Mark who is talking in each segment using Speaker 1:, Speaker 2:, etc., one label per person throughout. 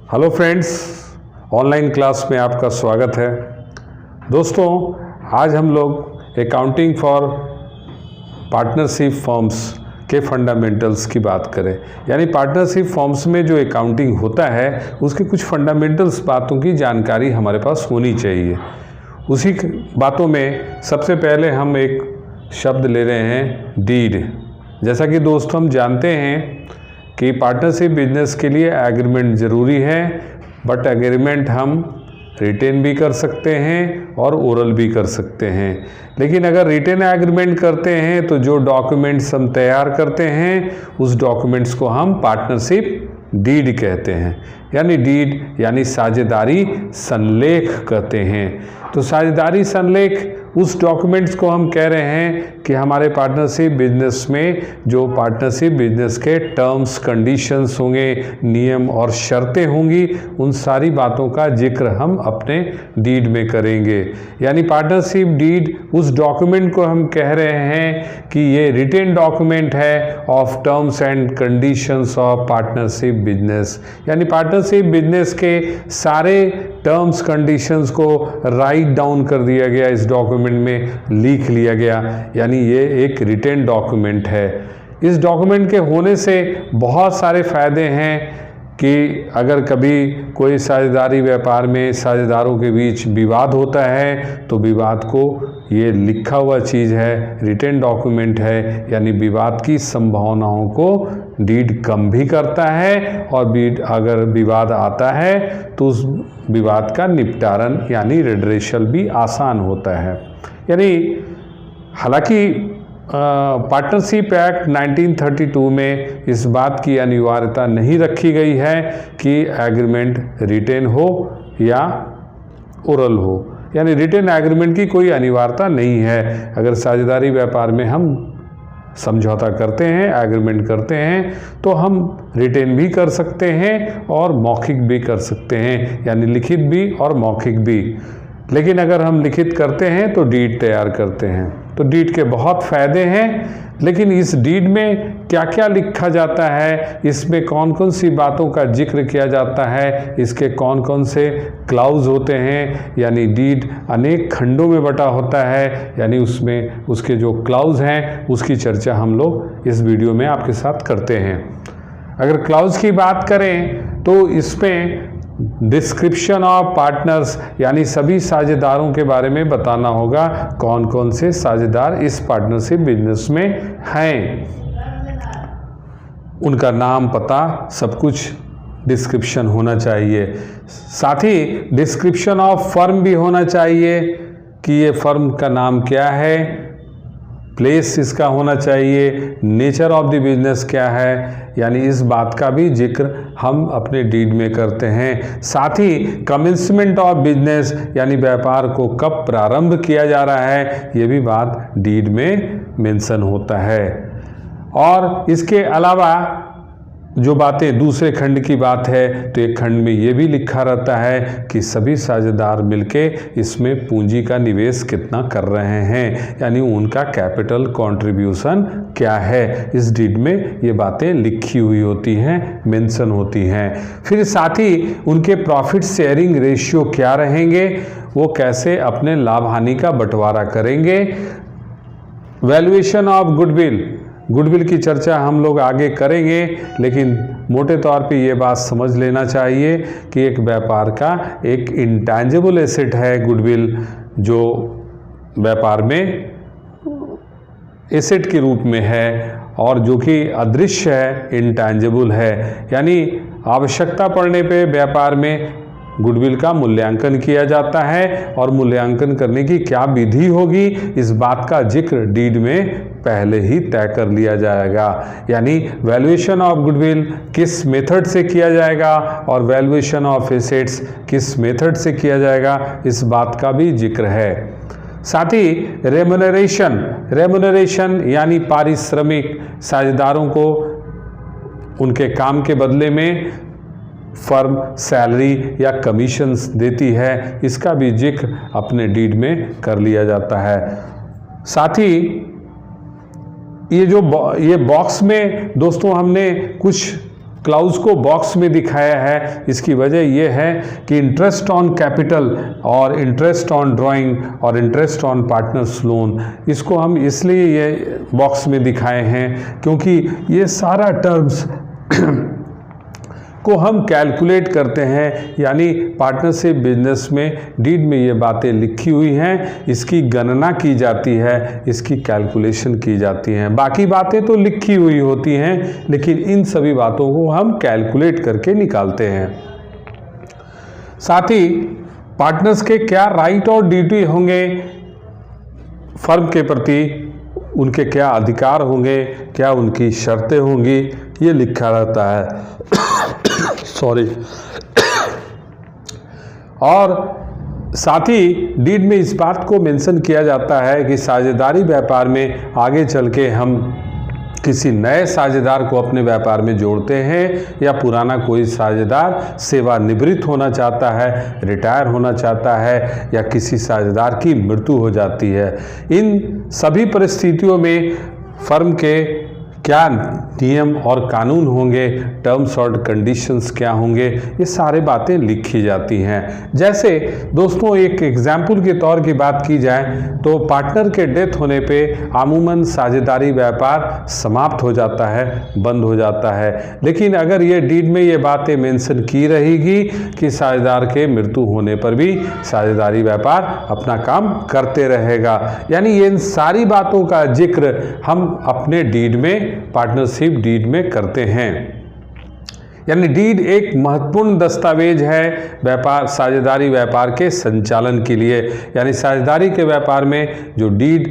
Speaker 1: Hello friends, online class में आपका स्वागत है। दोस्तों, आज हम लोग अकाउंटिंग फॉर पार्टनरशिप फर्म्स के फंडामेंटल्स की बात करें, यानी पार्टनरशिप फर्म्स में जो अकाउंटिंग होता है उसके कुछ फंडामेंटल्स बातों की जानकारी हमारे पास होनी चाहिए। उसी बातों में सबसे पहले हम एक शब्द ले रहे हैं, डीड। जैसा कि दोस्तों हम जानते हैं कि पार्टनरशिप बिजनेस के लिए एग्रीमेंट ज़रूरी है, बट एग्रीमेंट हम रिटेन भी कर सकते हैं और ओरल भी कर सकते हैं। लेकिन अगर रिटेन एग्रीमेंट करते हैं तो जो डॉक्यूमेंट्स हम तैयार करते हैं उस डॉक्यूमेंट्स को हम पार्टनरशिप डीड कहते हैं, यानी डीड यानी साझेदारी संलेख कहते हैं। तो साझेदारी संलेख उस डॉक्यूमेंट्स को हम कह रहे हैं कि हमारे पार्टनरशिप बिजनेस में जो पार्टनरशिप बिजनेस के टर्म्स कंडीशंस होंगे, नियम और शर्तें होंगी, उन सारी बातों का जिक्र हम अपने डीड में करेंगे। यानी पार्टनरशिप डीड उस डॉक्यूमेंट को हम कह रहे हैं कि ये रिटेन डॉक्यूमेंट है of terms and conditions of partnership business. यानी पार्टनरशिप बिजनेस के सारे टर्म्स कंडीशंस को राइट डाउन कर दिया गया, इस डॉक्यूमेंट में लिख लिया गया, यानी ये एक रिटेन डॉक्यूमेंट है। इस डॉक्यूमेंट के होने से बहुत सारे फायदे हैं कि अगर कभी कोई साझेदारी व्यापार में साझेदारों के बीच विवाद होता है तो विवाद को ये लिखा हुआ चीज़ है, रिटेन डॉक्यूमेंट है, यानी विवाद की संभावनाओं को डीड कम भी करता है, और अगर विवाद आता है तो उस विवाद का निपटारण यानी रेडरेशल भी आसान होता है। यानी हालांकि पार्टनरशिप एक्ट 1932 में इस बात की अनिवार्यता नहीं रखी गई है कि एग्रीमेंट रिटेन हो या ओरल हो, यानी रिटेन एग्रीमेंट की कोई अनिवार्यता नहीं है। अगर साझेदारी व्यापार में हम समझौता करते हैं, एग्रीमेंट करते हैं, तो हम रिटेन भी कर सकते हैं और मौखिक भी कर सकते हैं, यानी लिखित भी और मौखिक भी। लेकिन अगर हम लिखित करते हैं तो डीड तैयार करते हैं। तो डीड के बहुत फ़ायदे हैं, लेकिन इस डीड में क्या क्या लिखा जाता है, इसमें कौन कौन सी बातों का जिक्र किया जाता है, इसके कौन कौन से क्लाउज होते हैं, यानी डीड अनेक खंडों में बटा होता है, यानी उसमें उसके जो क्लाउज हैं उसकी चर्चा हम लोग इस वीडियो में आपके साथ करते हैं। अगर क्लाउज की बात करें तो इसमें डिस्क्रिप्शन ऑफ पार्टनर्स, यानी सभी साझेदारों के बारे में बताना होगा, कौन कौन से साझेदार इस पार्टनरशिप बिजनेस में हैं, उनका नाम, पता, सब कुछ डिस्क्रिप्शन होना चाहिए। साथ ही डिस्क्रिप्शन ऑफ फर्म भी होना चाहिए कि ये फर्म का नाम क्या है, प्लेस इसका होना चाहिए, नेचर ऑफ द बिजनेस क्या है, यानी इस बात का भी जिक्र हम अपने डीड में करते हैं। साथ ही कमेंसमेंट ऑफ बिजनेस, यानी व्यापार को कब प्रारंभ किया जा रहा है, ये भी बात डीड में मेंशन होता है। और इसके अलावा जो बातें दूसरे खंड की बात है तो एक खंड में ये भी लिखा रहता है कि सभी साझेदार मिलके इसमें पूंजी का निवेश कितना कर रहे हैं, यानी उनका कैपिटल कंट्रीब्यूशन क्या है। इस डीड में ये बातें लिखी हुई होती हैं, मेंशन होती हैं। फिर साथ ही उनके प्रॉफिट शेयरिंग रेशियो क्या रहेंगे, वो कैसे अपने लाभ हानि का बंटवारा करेंगे। वैल्यूएशन ऑफ गुडविल की चर्चा हम लोग आगे करेंगे, लेकिन मोटे तौर पे ये बात समझ लेना चाहिए कि एक व्यापार का एक इंटैंजिबल एसेट है गुडविल, जो व्यापार में एसेट के रूप में है और जो कि अदृश्य है, इंटैंजिबल है। यानी आवश्यकता पड़ने पे व्यापार में गुडविल का मूल्यांकन किया जाता है, और मूल्यांकन करने की क्या विधि होगी, इस बात का जिक्र डीड में पहले ही तय कर लिया जाएगा। यानी वैल्यूएशन ऑफ गुडविल किस मेथड से किया जाएगा और वैल्यूएशन ऑफ एसेट्स किस मेथड से किया जाएगा, इस बात का भी जिक्र है। साथ ही रेम्युनरेशन यानी पारिश्रमिक, साझेदारों को उनके काम के बदले में फर्म सैलरी या कमीशंस देती है, इसका भी जिक्र अपने डीड में कर लिया जाता है। साथ ही ये बॉक्स में दोस्तों हमने कुछ क्लाउज को बॉक्स में दिखाया है, इसकी वजह यह है कि इंटरेस्ट ऑन कैपिटल और इंटरेस्ट ऑन ड्राइंग और इंटरेस्ट ऑन पार्टनर्स लोन, इसको हम इसलिए ये बॉक्स में दिखाए हैं क्योंकि ये सारा टर्म्स को हम कैलकुलेट करते हैं, यानी पार्टनरशिप बिजनेस में डीड में ये बातें लिखी हुई हैं, इसकी गणना की जाती है, इसकी कैलकुलेशन की जाती है। बाकी बातें तो लिखी हुई होती हैं, लेकिन इन सभी बातों को हम कैलकुलेट करके निकालते हैं। साथ ही पार्टनर्स के क्या राइट और ड्यूटी होंगे फर्म के प्रति, उनके क्या अधिकार होंगे, क्या उनकी शर्तें होंगी, ये लिखा रहता है। सॉरी। और साथ ही डीड में इस बात को मेंशन किया जाता है कि साझेदारी व्यापार में आगे चल के हम किसी नए साझेदार को अपने व्यापार में जोड़ते हैं या पुराना कोई साझेदार सेवानिवृत्त होना चाहता है, रिटायर होना चाहता है या किसी साझेदार की मृत्यु हो जाती है। इन सभी परिस्थितियों में फर्म के क्या नियम और कानून होंगे, टर्म्स और कंडीशंस क्या होंगे, ये सारे बातें लिखी जाती हैं। जैसे दोस्तों एक एग्जाम्पल के तौर की बात की जाए तो पार्टनर के डेथ होने पे अमूमन साझेदारी व्यापार समाप्त हो जाता है, बंद हो जाता है। लेकिन अगर ये डीड में ये बातें मेंशन की रहेगी कि साझेदार के मृत्यु होने पर भी साझेदारी व्यापार अपना काम करते रहेगा, यानी इन सारी बातों का जिक्र हम अपने डीड में, पार्टनरशिप डीड में करते हैं। यानी डीड एक महत्वपूर्ण दस्तावेज है व्यापार, साझेदारी व्यापार के संचालन के लिए। यानी साझेदारी के व्यापार में जो डीड,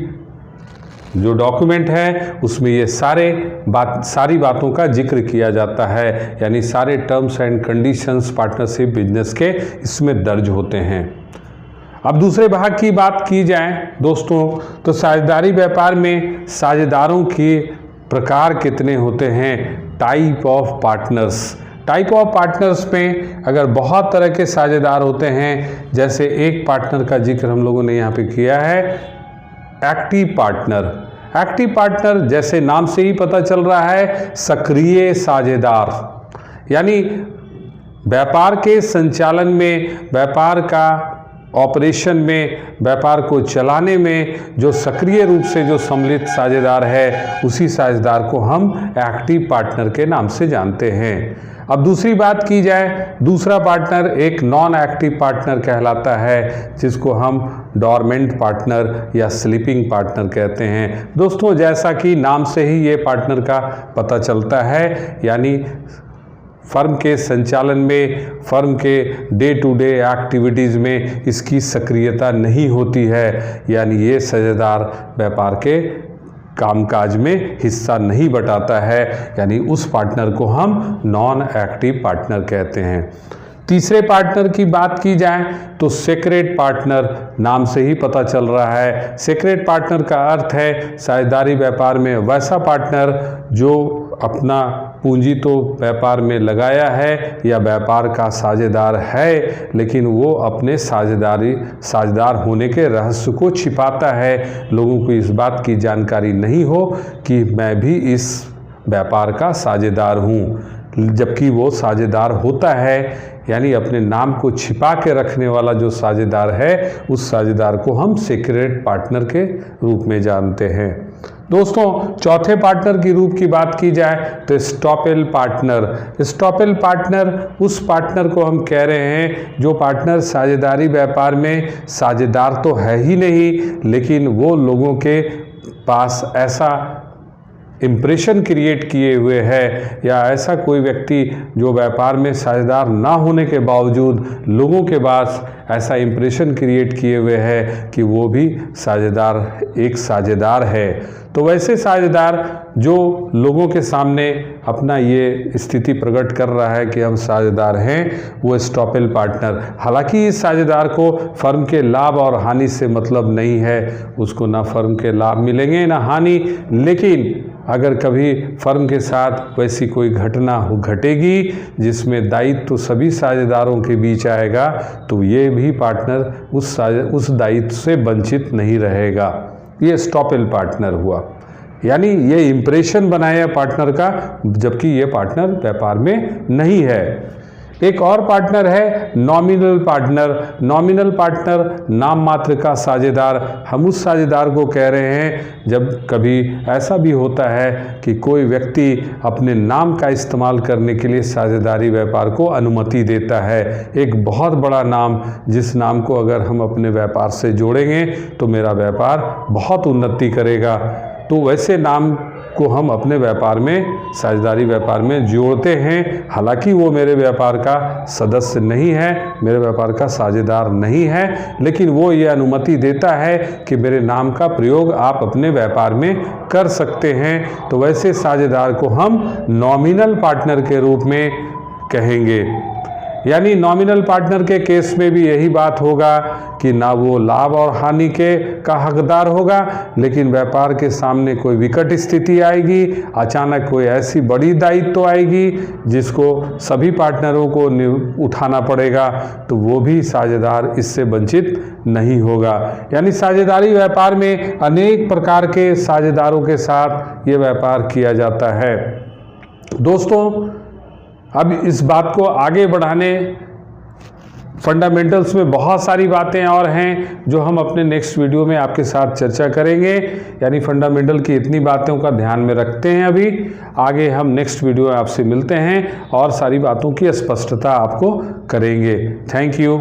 Speaker 1: जो डॉक्यूमेंट है, उसमें ये सारी बातों का जिक्र किया जाता है, यानी सारे terms and conditions partnership business के इसमें दर्ज होते हैं। अब दूसरे भाग की बात की जाए दोस्तों, तो साझेदारी व्यापार में साझेदारों की प्रकार कितने होते हैं, type of partners. Type of partners में अगर बहुत तरह के साझेदार होते हैं, जैसे एक पार्टनर का जिक्र हम लोगों ने यहाँ पे किया है, एक्टिव पार्टनर। एक्टिव पार्टनर जैसे नाम से ही पता चल रहा है, सक्रिय साझेदार, यानी व्यापार के संचालन में, व्यापार का ऑपरेशन में, व्यापार को चलाने में जो सक्रिय रूप से जो सम्मिलित साझेदार है, उसी साझेदार को हम एक्टिव पार्टनर के नाम से जानते हैं। अब दूसरी बात की जाए, दूसरा पार्टनर एक नॉन एक्टिव पार्टनर कहलाता है, जिसको हम डॉर्मेंट पार्टनर या स्लीपिंग पार्टनर कहते हैं। दोस्तों जैसा कि नाम से ही ये पार्टनर का पता चलता है, यानी फर्म के संचालन में, फर्म के डे टू डे एक्टिविटीज़ में इसकी सक्रियता नहीं होती है, यानी ये साझेदार व्यापार के कामकाज में हिस्सा नहीं बटाता है, यानी उस पार्टनर को हम नॉन एक्टिव पार्टनर कहते हैं। तीसरे पार्टनर की बात की जाए तो सेक्रेट पार्टनर, नाम से ही पता चल रहा है। सेक्रेट पार्टनर का अर्थ है साझेदारी व्यापार में वैसा पार्टनर जो अपना पूंजी तो व्यापार में लगाया है या व्यापार का साझेदार है, लेकिन वो अपने साझेदार होने के रहस्य को छिपाता है, लोगों को इस बात की जानकारी नहीं हो कि मैं भी इस व्यापार का साझेदार हूँ, जबकि वो साझेदार होता है। यानी अपने नाम को छिपा के रखने वाला जो साझेदार है, उस साझेदार को हम सीक्रेट पार्टनर के रूप में जानते हैं। दोस्तों चौथे पार्टनर की रूप की बात की जाए तो स्टॉपेल पार्टनर। स्टॉपेल पार्टनर उस पार्टनर को हम कह रहे हैं जो पार्टनर साझेदारी व्यापार में साझेदार तो है ही नहीं, लेकिन वो लोगों के पास ऐसा इम्प्रेशन क्रिएट किए हुए है, या ऐसा कोई व्यक्ति जो व्यापार में साझेदार ना होने के बावजूद लोगों के पास ऐसा इम्प्रेशन क्रिएट किए हुए है कि वो भी एक साझेदार है। तो वैसे साझेदार जो लोगों के सामने अपना ये स्थिति प्रकट कर रहा है कि हम साझेदार हैं, वो स्टॉपेल पार्टनर। हालांकि इस साझेदार को फर्म के लाभ और हानि से मतलब नहीं है, उसको ना फर्म के लाभ मिलेंगे ना हानि, लेकिन अगर कभी फर्म के साथ वैसी कोई घटना घटेगी जिसमें दायित्व तो सभी साझेदारों के बीच आएगा, तो ये भी पार्टनर उस दायित्व से वंचित नहीं रहेगा। ये स्टॉपेल पार्टनर हुआ। यानी ये इम्प्रेशन बनाया पार्टनर का, जबकि ये पार्टनर व्यापार में नहीं है। एक और पार्टनर है नॉमिनल पार्टनर। नॉमिनल पार्टनर नाम मात्र का साझेदार। हम उस साझेदार को कह रहे हैं जब कभी ऐसा भी होता है कि कोई व्यक्ति अपने नाम का इस्तेमाल करने के लिए साझेदारी व्यापार को अनुमति देता है। एक बहुत बड़ा नाम, जिस नाम को अगर हम अपने व्यापार से जोड़ेंगे तो मेरा व्यापार बहुत उन्नति करेगा, तो वैसे नाम को हम अपने व्यापार में, साझेदारी व्यापार में जोड़ते हैं। हालांकि वो मेरे व्यापार का सदस्य नहीं है, मेरे व्यापार का साझेदार नहीं है, लेकिन वो ये अनुमति देता है कि मेरे नाम का प्रयोग आप अपने व्यापार में कर सकते हैं। तो वैसे साझेदार को हम नॉमिनल पार्टनर के रूप में कहेंगे। यानी नॉमिनल पार्टनर के केस में भी यही बात होगा कि ना वो लाभ और हानि के का हकदार होगा, लेकिन व्यापार के सामने कोई विकट स्थिति आएगी, अचानक कोई ऐसी बड़ी दायित्व आएगी जिसको सभी पार्टनरों को उठाना पड़ेगा, तो वो भी साझेदार इससे वंचित नहीं होगा। यानी साझेदारी व्यापार में अनेक प्रकार के साझेदारों के साथ ये व्यापार किया जाता है। दोस्तों, अब इस बात को आगे बढ़ाने फंडामेंटल्स में बहुत सारी बातें और हैं जो हम अपने नेक्स्ट वीडियो में आपके साथ चर्चा करेंगे। यानी फंडामेंटल की इतनी बातों का ध्यान में रखते हैं। अभी आगे हम नेक्स्ट वीडियो में आपसे मिलते हैं और सारी बातों की स्पष्टता आपको करेंगे। Thank you.